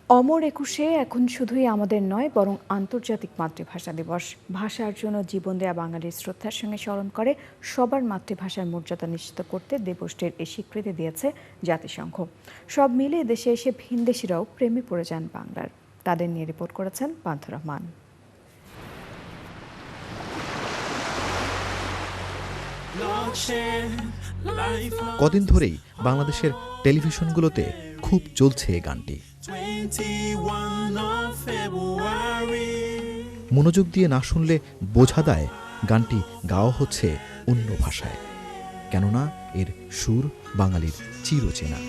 অমর একুশে এখন শুধুই আমাদের নয়, বরং আন্তর্জাতিক মাতৃভাষা দিবস। ভাষার জন্য জীবন দেয়া বাঙালির শ্রদ্ধার সঙ্গে স্মরণ করে সবার মাতৃভাষার মর্যাদা নিশ্চিত করতে দিবসটির এই স্বীকৃতি দিয়েছে জাতিসংঘ। সব মিলিয়ে দেশে এসে ভিনদেশিরাও প্রেমে পড়ে যান বাংলার। তাদের নিয়ে রিপোর্ট করেছেন পান্থ রহমান। কদিন ধরেই বাংলাদেশের টেলিভিশনগুলোতে খুব চলছে এই গানটি। মনোযোগ দিয়ে না শুনলে বোঝা দেয় গানটি গাওয়া হচ্ছে অন্য ভাষায়, কেননা এর সুর বাঙালির চিরচেনা।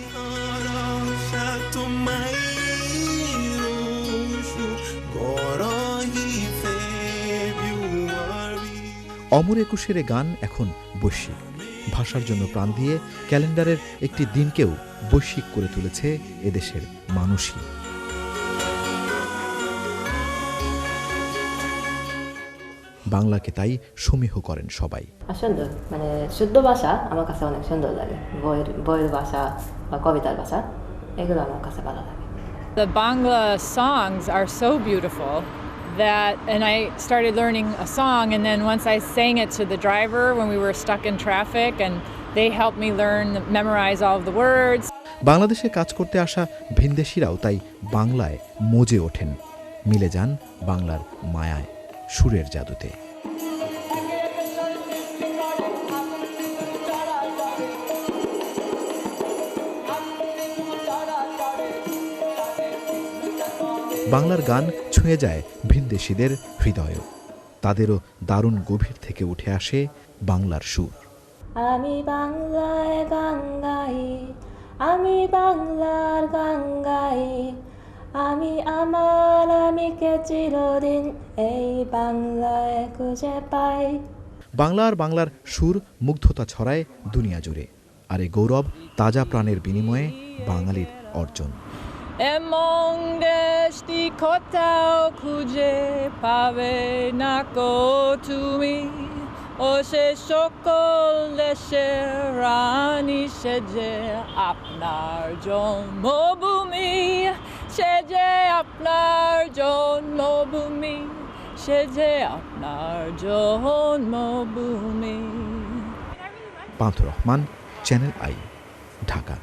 অমর একুশের গান এখন বৈশ্বিক। ভাষার জন্য প্রাণ দিয়ে ক্যালেন্ডারের একটি দিনকেও বৈশ্বিক করে তুলেছে এদেশের মানুষই। বাংলাকে তাই সমীহ করেন সবাই। সুন্দর, মানে শুদ্ধ ভাষা আমার কাছে অনেক সুন্দর লাগে। বইয়ের ভাষা বা কবিতার ভাষা, এগুলো আমার কাছে ভালো লাগে। The Bangla songs are so beautiful and I started learning a song, and then once I sang it to the driver when we were stuck in traffic, and they helped me memorize all of the words. বাংলাদেশে কাজ করতে আসা ভিনদেশিরাও তাই বাংলায় মজে ওঠেন, মিলে যান বাংলার মায়ায়, সুরের জাদুতে। বাংলার গান ছুঁয়ে যায় ভিনদেশিদের হৃদয়ও। তাদেরও দারুণ গভীর থেকে উঠে আসে বাংলার সুর। আমি বাংলায় গান গাই, আমি বাংলার গান গাই, আমি আমার আমিকে চিরদিন এই বাংলায় খুঁজে পাই। বাংলার সুর মুগ্ধতা ছড়ায় দুনিয়া জুড়ে, আর এই গৌরব তাজা প্রাণের বিনিময়ে বাঙালির অর্জন। এমন দেশটি কোথাও খুঁজে পাবে না কো তুমি, ও সে সকল দেশের রানী সেজে আপনার জন্মভূমি, সেজে আপনার জন্মভূমি, সেজে আপনার জন্মভূমি। পান্থ রহমান, চ্যানেল আই, ঢাকা।